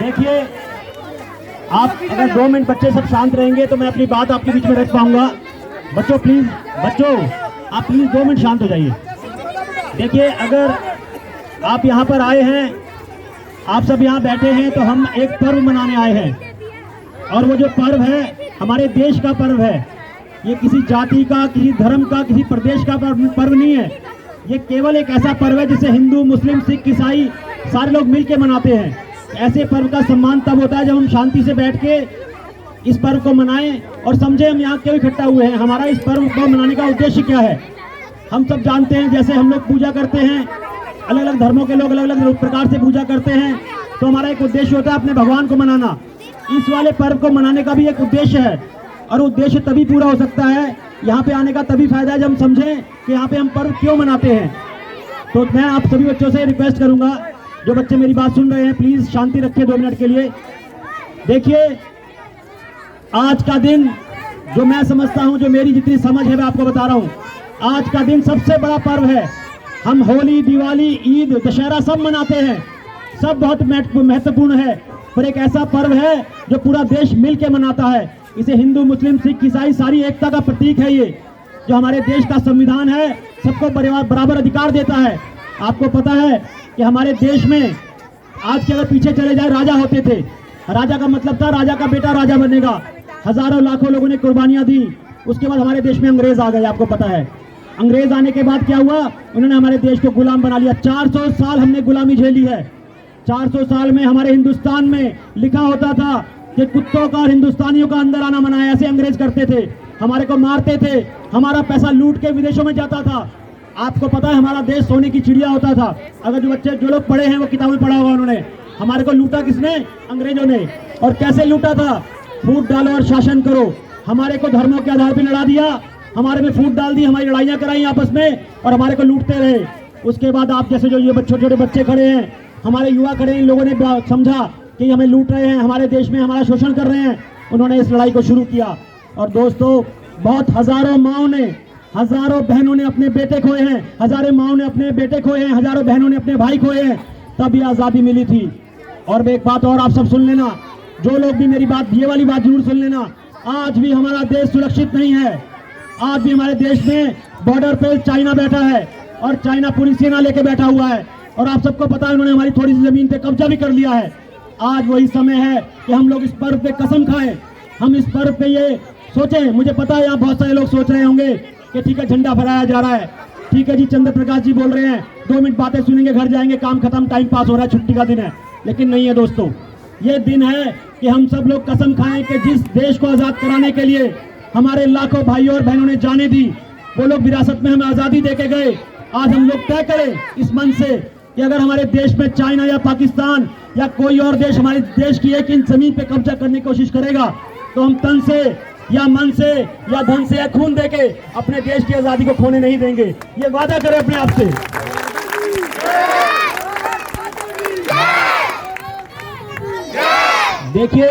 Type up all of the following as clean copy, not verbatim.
देखिए, आप अगर 2 मिनट बच्चे सब शांत रहेंगे तो मैं अपनी बात आपके बीच में रख पाऊंगा। बच्चों प्लीज, बच्चों आप प्लीज 2 मिनट शांत हो जाइए। देखिए, अगर आप यहाँ पर आए हैं, आप सब यहाँ बैठे हैं, तो हम एक पर्व मनाने आए हैं, और वो जो पर्व है हमारे देश का पर्व है। ये किसी जाति का, किसी धर्म का, किसी प्रदेश का पर्व नहीं है। ये केवल एक ऐसा पर्व है जिसे हिंदू, मुस्लिम, सिख, ईसाई सारे लोग मिलके मनाते हैं। ऐसे पर्व का सम्मान तब होता है जब हम शांति से बैठ के इस पर्व को मनाएं और समझें हम यहाँ क्यों इकट्ठा हुए हैं, हमारा इस पर्व को मनाने का उद्देश्य क्या है। हम सब जानते हैं, जैसे हम लोग पूजा करते हैं, अलग अलग धर्मों के लोग अलग अलग प्रकार से पूजा करते हैं, तो हमारा एक उद्देश्य होता है अपने भगवान को मनाना। इस वाले पर्व को मनाने का भी एक उद्देश्य है, और उद्देश्य तभी पूरा हो सकता है, यहाँ पे आने का तभी फायदा है जब हम समझें कि यहाँ पे हम पर्व क्यों मनाते हैं। तो मैं आप सभी बच्चों से रिक्वेस्ट करूंगा, जो बच्चे मेरी बात सुन रहे हैं, प्लीज शांति रखिए 2 मिनट के लिए। देखिए, आज का दिन जो मैं समझता हूँ, जो मेरी जितनी समझ है मैं आपको बता रहा हूँ, आज का दिन सबसे बड़ा पर्व है। हम होली, दिवाली, ईद, दशहरा सब मनाते हैं, सब बहुत महत्वपूर्ण है, पर एक ऐसा पर्व है जो पूरा देश मिल के मनाता है। इसे हिंदू, मुस्लिम, सिख, ईसाई सारी एकता का प्रतीक है। ये जो हमारे देश का संविधान है सबको बराबर अधिकार देता है। आपको पता है कि हमारे देश में आज के अगर पीछे चले जाए, राजा होते थे, राजा का मतलब था राजा का बेटा राजा बनेगा। हजारों लाखों लोगों ने कुर्बानियां दी। उसके बाद हमारे देश में अंग्रेज आ गए। आपको पता है अंग्रेज आने के बाद क्या हुआ, उन्होंने हमारे देश को गुलाम बना लिया। 400 साल हमने गुलामी झेली है। 400 साल में हमारे हिंदुस्तान में लिखा होता था कि कुत्तों का और हिंदुस्तानियों का अंदर आना मना है। ऐसे अंग्रेज करते थे, हमारे को मारते थे, हमारा पैसा लूट के विदेशों में जाता था। आपको पता है हमारा देश सोने की चिड़िया होता था। अगर जो लोग पढ़े हैं वो किताबें पढ़ा हुआ उन्होंने। हमारे को लूटा किसने? अंग्रेजों ने। और कैसे लूटा था? फूट डालो और शासन करो। हमारे को धर्मों के आधार पर लड़ा दिया, हमारे में फूट डाल दी, हमारी लड़ाइयाँ कराई आपस में, और हमारे को लूटते रहे। उसके बाद आप जैसे जो ये छोटे छोटे बच्चे खड़े हैं, हमारे युवा खड़े हैं, इन लोगों ने समझा कि हमें लूट रहे हैं, हमारे देश में हमारा शोषण कर रहे हैं। उन्होंने इस लड़ाई को शुरू किया। और दोस्तों, बहुत हजारों माओं ने, हजारों बहनों ने अपने बेटे खोए हैं, हजारों माओं ने अपने बेटे खोए हैं, हजारों बहनों ने अपने भाई खोए हैं, तब ये आज़ादी मिली थी। और एक बात और आप सब सुन लेना, जो लोग भी मेरी बात, ये वाली बात जरूर सुन लेना, आज भी हमारा देश सुरक्षित नहीं है। आज भी हमारे देश में बॉर्डर पे चाइना बैठा है, और चाइना पूरी सेना लेके बैठा हुआ है, और आप सबको पता है उन्होंने हमारी थोड़ी सी जमीन पे कब्जा भी कर लिया है। आज वही समय है कि हम लोग इस पर्व पे कसम खाएं, हम इस पर्व पे ये सोचें। मुझे पता है यहाँ बहुत सारे लोग सोच रहे होंगे कि ठीक है झंडा फहराया जा रहा है, ठीक है जी चंद्र प्रकाश जी बोल रहे हैं, 2 मिनट बातें सुनेंगे, घर जाएंगे, काम खत्म, टाइम पास हो रहा है, छुट्टी का दिन है। लेकिन नहीं है दोस्तों, ये दिन है कि हम सब लोग कसम खाएं कि जिस देश को आज़ाद कराने के लिए हमारे लाखों भाइयों और बहनों ने जाने दी, वो लोग विरासत में हमें आज़ादी दे के गए। आज हम लोग तय करें इस मन से कि अगर हमारे देश में चाइना या पाकिस्तान या कोई और देश हमारे देश की 1 इंच जमीन पे कब्जा करने की कोशिश करेगा, तो हम तन से या मन से या धन से या खून देके अपने देश की आज़ादी को खोने नहीं देंगे। ये वादा करें अपने आप से। देखिए,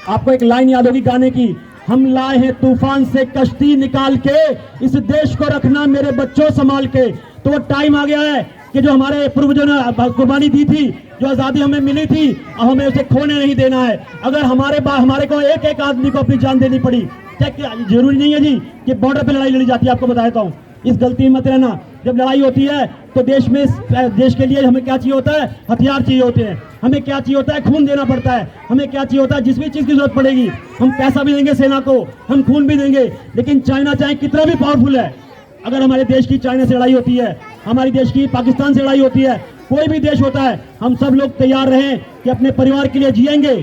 आपको एक लाइन याद होगी गाने की, हम लाए हैं तूफान से कश्ती निकाल के, इस देश को रखना मेरे बच्चों संभाल के। तो वो टाइम आ गया है कि जो हमारे पूर्वजों ने कुर्बानी दी थी, जो आज़ादी हमें मिली थी, अब हमें उसे खोने नहीं देना है। अगर हमारे को एक एक आदमी को अपनी जान देनी पड़ी, क्या जरूरी नहीं है जी कि बॉर्डर पे लड़ाई लड़ी जाती है। आपको बता देता हूँ, इस गलती में मत रहना। जब लड़ाई होती है तो देश के लिए हमें क्या चाहिए होता है? हथियार चाहिए होते हैं। हमें क्या चाहिए होता है? खून देना पड़ता है। हमें क्या चाहिए होता है? जिस भी चीज़ की जरूरत पड़ेगी हम पैसा भी देंगे सेना को, हम खून भी देंगे। लेकिन चाइना चाहे कितना भी पावरफुल है, अगर हमारे देश की चाइना से लड़ाई होती है, हमारी देश की पाकिस्तान से लड़ाई होती है, कोई भी देश होता है, हम सब लोग तैयार रहें कि अपने परिवार के लिए जिएंगे,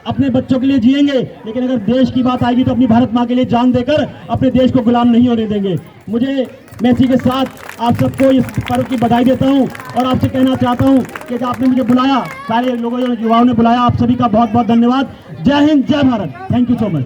अपने बच्चों के लिए जिएंगे। लेकिन अगर देश की बात आएगी तो अपनी भारत माँ के लिए जान देकर अपने देश को गुलाम नहीं होने देंगे। मैं इसी के साथ आप सबको इस पर्व की बधाई देता हूँ, और आपसे कहना चाहता हूँ कि आपने मुझे बुलाया, सारे लोगों युवाओं ने बुलाया, आप सभी का बहुत बहुत धन्यवाद। जय हिंद, जय Bharat. Thank you so much.